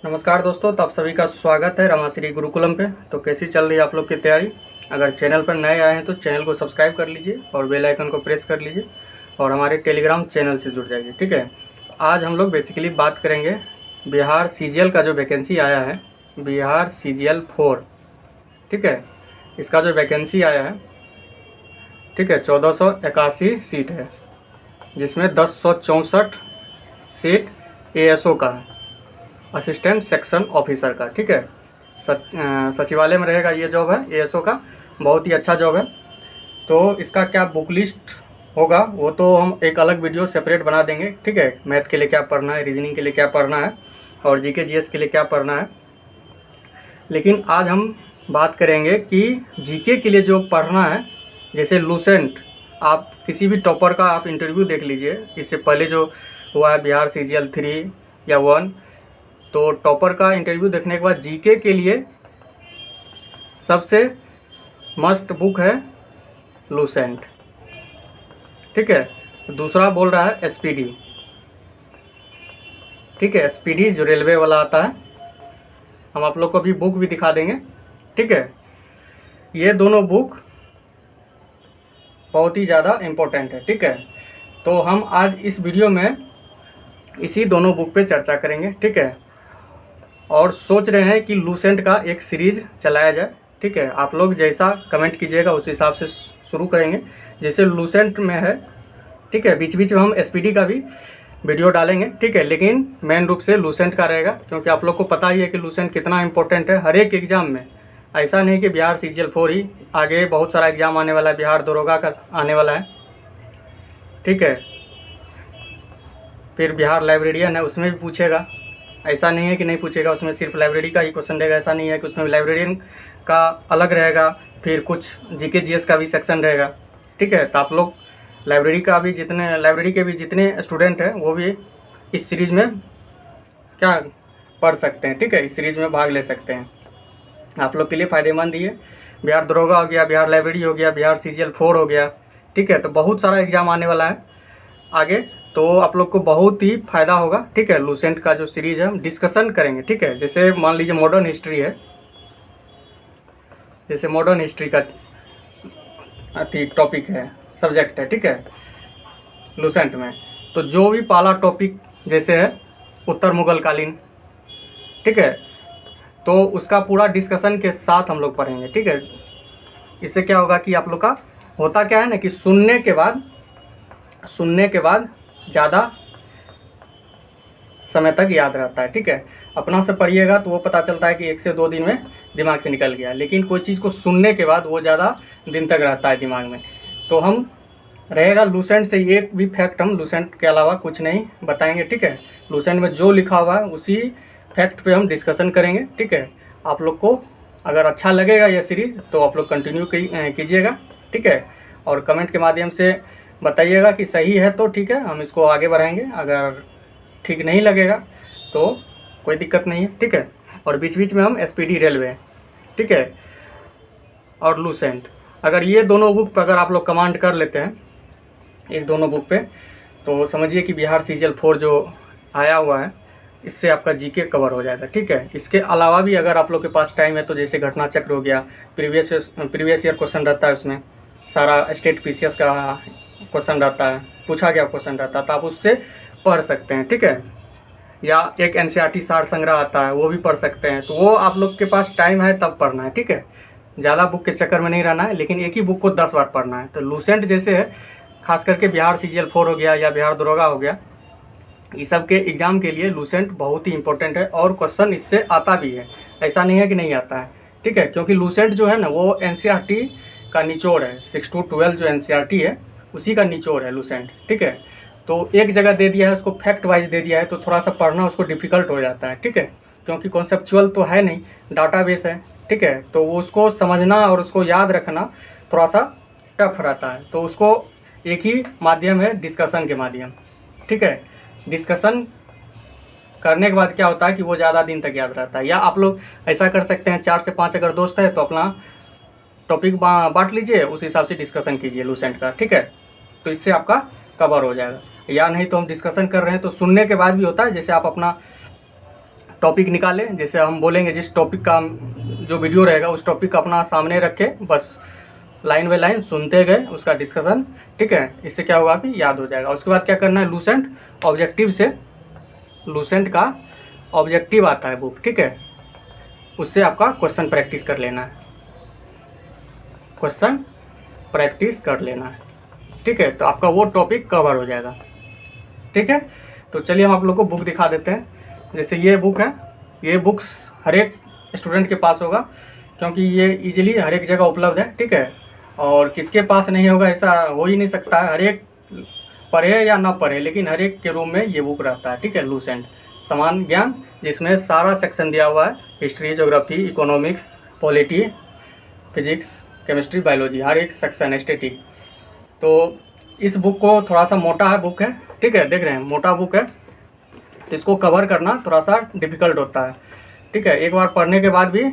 नमस्कार दोस्तों, तो आप सभी का स्वागत है रमाश्री गुरुकुलम पे। तो कैसी चल रही है आप लोग की तैयारी? अगर चैनल पर नए आए हैं तो चैनल को सब्सक्राइब कर लीजिए और बेल आइकन को प्रेस कर लीजिए और हमारे टेलीग्राम चैनल से जुड़ जाइए। ठीक है, आज हम लोग बेसिकली बात करेंगे बिहार सीजीएल का जो वैकेंसी आया है, बिहार सीजीएल 4। ठीक है, इसका जो वैकेंसी आया है, ठीक है, 1481 सीट है, जिसमें 1064 सीट एएसओ का है, असिस्टेंट सेक्शन ऑफिसर का। ठीक है, सचिवालय में रहेगा ये जॉब है एएसओ का, बहुत ही अच्छा जॉब है। तो इसका क्या बुक लिस्ट होगा वो तो हम एक अलग वीडियो सेपरेट बना देंगे। ठीक है, मैथ के लिए क्या पढ़ना है, रीजनिंग के लिए क्या पढ़ना है और जीके जीएस के लिए क्या पढ़ना है। लेकिन आज हम बात करेंगे कि जीके के लिए जो पढ़ना है, जैसे लूसेंट, आप किसी भी टॉपर का आप इंटरव्यू देख लीजिए, इससे पहले जो हुआ है बिहार सीजीएल 3 या 1, तो टॉपर का इंटरव्यू देखने के बाद जीके के लिए सबसे मस्ट बुक है लूसेंट। ठीक है, दूसरा बोल रहा है एसपीडी। ठीक है, एसपीडी जो रेलवे वाला आता है, हम आप लोग को भी बुक भी दिखा देंगे। ठीक है, ये दोनों बुक बहुत ही ज़्यादा इम्पोर्टेंट है। ठीक है, तो हम आज इस वीडियो में इसी दोनों बुक पे चर्चा करेंगे। ठीक है, और सोच रहे हैं कि लूसेंट का एक सीरीज चलाया जाए। ठीक है, आप लोग जैसा कमेंट कीजिएगा उस हिसाब से शुरू करेंगे। जैसे लूसेंट में है, ठीक है, बीच बीच में हम एसपीडी का भी वीडियो डालेंगे। ठीक है, लेकिन मेन रूप से लूसेंट का रहेगा, क्योंकि आप लोग को पता ही है कि लूसेंट कितना इंपॉर्टेंट है हर एक एग्ज़ाम में। ऐसा नहीं कि बिहार सीजीएल 4 ही, आगे बहुत सारा एग्ज़ाम आने वाला है, बिहार दरोगा का आने वाला है। ठीक है, फिर बिहार लाइब्रेरियन है, उसमें भी पूछेगा। ऐसा नहीं है कि नहीं पूछेगा, उसमें सिर्फ लाइब्रेरी का ही क्वेश्चन रहेगा। ऐसा नहीं है कि उसमें लाइब्रेरियन का अलग रहेगा, फिर कुछ जीके जीएस का भी सेक्शन रहेगा। ठीक है, तो आप लोग लाइब्रेरी के भी जितने स्टूडेंट हैं वो भी इस सीरीज़ में क्या पढ़ सकते हैं। ठीक है, इस सीरीज़ में भाग ले सकते हैं, आप लोग के लिए फ़ायदेमंद ही है। बिहार दरोगा हो गया, बिहार लाइब्रेरी हो गया, बिहार सीजीएल 4 हो गया। ठीक है, तो बहुत सारा एग्ज़ाम आने वाला है आगे, तो आप लोग को बहुत ही फ़ायदा होगा। ठीक है, लूसेंट का जो सीरीज़ है हम डिस्कशन करेंगे। ठीक है, जैसे मान लीजिए मॉडर्न हिस्ट्री है, जैसे मॉडर्न हिस्ट्री का टॉपिक है, सब्जेक्ट है। ठीक है, लूसेंट में तो जो भी पहला टॉपिक जैसे है उत्तर मुगल कालीन, ठीक है, तो उसका पूरा डिस्कशन के साथ हम लोग पढ़ेंगे। ठीक है, इससे क्या होगा कि आप लोग का होता क्या है ना कि सुनने के बाद ज़्यादा समय तक याद रहता है। ठीक है, अपना से पढ़िएगा तो वो पता चलता है कि 1 से 2 दिन में दिमाग से निकल गया, लेकिन कोई चीज़ को सुनने के बाद वो ज़्यादा दिन तक रहता है दिमाग में। तो हम रहेगा लूसेंट से एक भी फैक्ट हम लूसेंट के अलावा कुछ नहीं बताएंगे। ठीक है, लूसेंट में जो लिखा हुआ है उसी फैक्ट पे हम डिस्कशन करेंगे। ठीक है, आप लोग को अगर अच्छा लगेगा यह सीरीज़ तो आप लोग कंटिन्यू कीजिएगा। ठीक है, और कमेंट के माध्यम से बताइएगा कि सही है तो ठीक है, हम इसको आगे बढ़ाएंगे। अगर ठीक नहीं लगेगा तो कोई दिक्कत नहीं है। ठीक है, और बीच बीच में हम एसपीडी रेलवे, ठीक है, और लूसेंट, अगर ये दोनों बुक पर अगर आप लोग कमांड कर लेते हैं इस दोनों बुक पे, तो समझिए कि बिहार सीजीएल 4 जो आया हुआ है इससे आपका जीके कवर हो जाएगा। ठीक है, इसके अलावा भी अगर आप लोग के पास टाइम है तो जैसे घटना चक्र हो गया, प्रीवियस ईयर क्वेश्चन रहता है, उसमें सारा स्टेट पीसीएस का क्वेश्चन रहता है, पूछा गया क्वेश्चन रहता है, तो आप उससे पढ़ सकते हैं। ठीक है, या एक एनसीईआरटी सार संग्रह आता है वो भी पढ़ सकते हैं। तो वो आप लोग के पास टाइम है तब पढ़ना है। ठीक है, ज़्यादा बुक के चक्कर में नहीं रहना है, लेकिन एक ही बुक को 10 बार पढ़ना है। तो लूसेंट जैसे है, खास करके बिहार सीजीएल 4 हो गया या बिहार दरोगा हो गया, इस सब के एग्ज़ाम के लिए लूसेंट बहुत ही इंपॉर्टेंट है और क्वेश्चन इससे आता भी है, ऐसा नहीं है कि नहीं आता है। ठीक है, क्योंकि लूसेंट जो है ना वो एनसीईआरटी का निचोड़ है, 6 to 12 जो एनसीईआरटी है उसी का निचोड़ है लूसेंट। ठीक है, तो एक जगह दे दिया है, उसको फैक्ट वाइज दे दिया है, तो थोड़ा सा पढ़ना उसको डिफ़िकल्ट हो जाता है। ठीक है, क्योंकि कॉन्सेप्चुअल तो है नहीं, डाटाबेस है। ठीक है, तो वो उसको समझना और उसको याद रखना थोड़ा सा टफ रहता है, तो उसको एक ही माध्यम है, डिस्कशन के माध्यम। ठीक है, डिस्कशन करने के बाद क्या होता है कि वो ज़्यादा दिन तक याद रहता है। या आप लोग ऐसा कर सकते हैं, 4 से 5 अगर दोस्त है तो अपना टॉपिक बांट लीजिए, उस हिसाब से डिस्कशन कीजिए लूसेंट का। ठीक है, तो इससे आपका कवर हो जाएगा। या नहीं तो हम डिस्कशन कर रहे हैं तो सुनने के बाद भी होता है, जैसे आप अपना टॉपिक निकालें, जैसे हम बोलेंगे जिस टॉपिक का जो वीडियो रहेगा उस टॉपिक का अपना सामने रखें, बस लाइन बाय लाइन सुनते गए उसका डिस्कशन, ठीक है। इससे क्या होगा कि याद हो जाएगा। उसके बाद क्या करना है, लूसेंट ऑब्जेक्टिव से, लूसेंट का ऑब्जेक्टिव आता है बुक, ठीक है, उससे आपका क्वेश्चन प्रैक्टिस कर लेना है, क्वेश्चन प्रैक्टिस कर लेना है, ठीक है। तो आपका वो टॉपिक कवर हो जाएगा, ठीक है। तो चलिए हम आप लोग को बुक दिखा देते हैं। जैसे ये बुक है, ये बुक्स हर एक स्टूडेंट के पास होगा, क्योंकि ये इजीली हर एक जगह उपलब्ध है, ठीक है। और किसके पास नहीं होगा ऐसा हो ही नहीं सकता है, हर एक पढ़े या ना पढ़े लेकिन हर एक के रूम में ये बुक रहता है, ठीक है। लूसेंट समान ज्ञान, जिसमें सारा सेक्शन दिया हुआ है, history, geography, economics, polity, physics, chemistry, biology, हर एक सेक्शन, एस्थेटिक। तो इस बुक को थोड़ा सा मोटा है बुक है, ठीक है, देख रहे हैं मोटा बुक है, तो इसको कवर करना थोड़ा सा डिफ़िकल्ट होता है, ठीक है। एक बार पढ़ने के बाद भी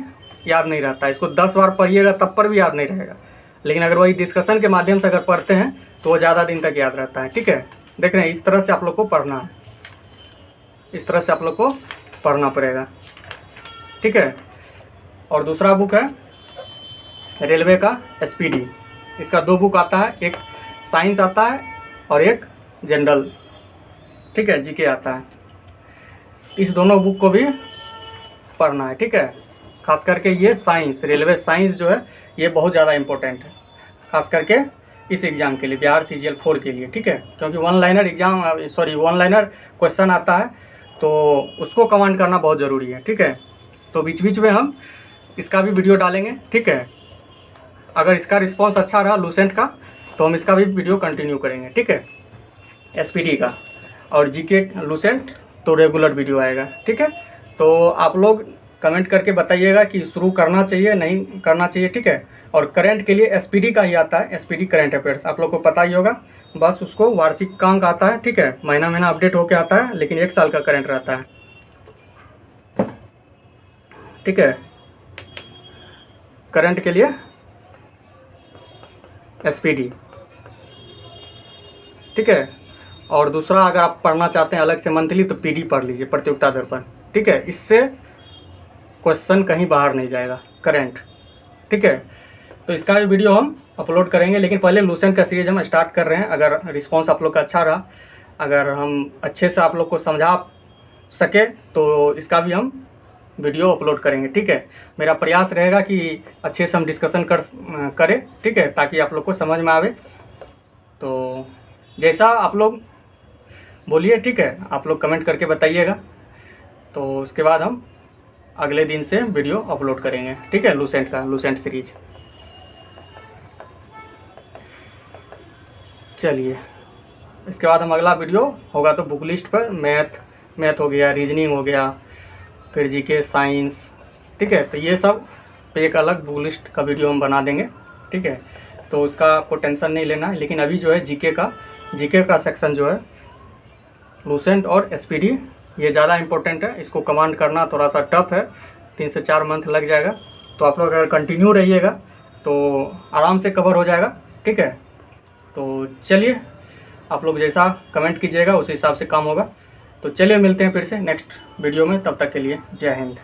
याद नहीं रहता, इसको 10 बार पढ़िएगा तब पर भी याद नहीं रहेगा, लेकिन अगर वही डिस्कशन के माध्यम से अगर पढ़ते हैं तो वो ज़्यादा दिन तक याद रहता है, ठीक है। देख रहे हैं, इस तरह से आप लोग को पढ़ना है, इस तरह से आप लोग को पढ़ना पड़ेगा, ठीक है। और दूसरा बुक है रेलवे का SPD, इसका 2 बुक आता है, एक साइंस आता है और एक जनरल, ठीक है, GK आता है। इस दोनों बुक को भी पढ़ना है, ठीक है। खास करके ये साइंस, रेलवे साइंस जो है ये बहुत ज़्यादा इम्पोर्टेंट है, खास करके इस एग्ज़ाम के लिए, बिहार CGL 4 के लिए, ठीक है। क्योंकि वन लाइनर क्वेश्चन आता है, तो उसको कमांड करना बहुत ज़रूरी है, ठीक है। तो बीच बीच में हम इसका भी वीडियो डालेंगे, ठीक है। अगर इसका रिस्पॉन्स अच्छा रहा लूसेंट का तो हम इसका भी वीडियो कंटिन्यू करेंगे, ठीक है, SPD का। और GK लूसेंट तो रेगुलर वीडियो आएगा, ठीक है। तो आप लोग कमेंट करके बताइएगा कि शुरू करना चाहिए नहीं करना चाहिए, ठीक है। और करंट के लिए SPD का ही आता है, SPD करंट अफेयर्स आप लोग को पता ही होगा, बस उसको वार्षिकांक आता है, ठीक है, महीना महीना अपडेट होके आता है, लेकिन 1 साल का करंट रहता है, ठीक है। करंट के लिए SPD, ठीक है। और दूसरा अगर आप पढ़ना चाहते हैं अलग से मंथली तो PD पढ़ लीजिए, प्रतियोगिता दर्पण, ठीक है। इससे क्वेश्चन कहीं बाहर नहीं जाएगा, करंट, ठीक है। तो इसका भी वीडियो हम अपलोड करेंगे, लेकिन पहले लूसेंट का सीरीज हम स्टार्ट कर रहे हैं। अगर रिस्पांस आप लोग का अच्छा रहा, अगर हम अच्छे से आप लोग को समझा सके तो इसका भी हम वीडियो अपलोड करेंगे, ठीक है। मेरा प्रयास रहेगा कि अच्छे से हम डिस्कशन करें, ठीक है, ताकि आप लोग को समझ में आवे। तो जैसा आप लोग बोलिए, ठीक है, आप लोग कमेंट करके बताइएगा, तो उसके बाद हम अगले दिन से वीडियो अपलोड करेंगे, ठीक है, लूसेंट का, लूसेंट सीरीज। चलिए, इसके बाद हम अगला वीडियो होगा तो बुक लिस्ट पर मैथ हो गया, रीजनिंग हो गया, फिर GK साइंस, ठीक है। तो ये सब पे एक अलग बुक लिस्ट का वीडियो हम बना देंगे, ठीक है। तो उसका आपको टेंशन नहीं लेना है, लेकिन अभी जो है GK का सेक्शन जो है लूसेंट और SPD ये ज़्यादा इंपॉर्टेंट है, इसको कमांड करना थोड़ा सा टफ है, 3 से 4 मंथ लग जाएगा। तो आप लोग अगर कंटिन्यू रहिएगा तो आराम से कवर हो जाएगा, ठीक है। तो चलिए, आप लोग जैसा कमेंट कीजिएगा उस हिसाब से काम होगा। तो चलिए मिलते हैं फिर से नेक्स्ट वीडियो में, तब तक के लिए जय हिंद।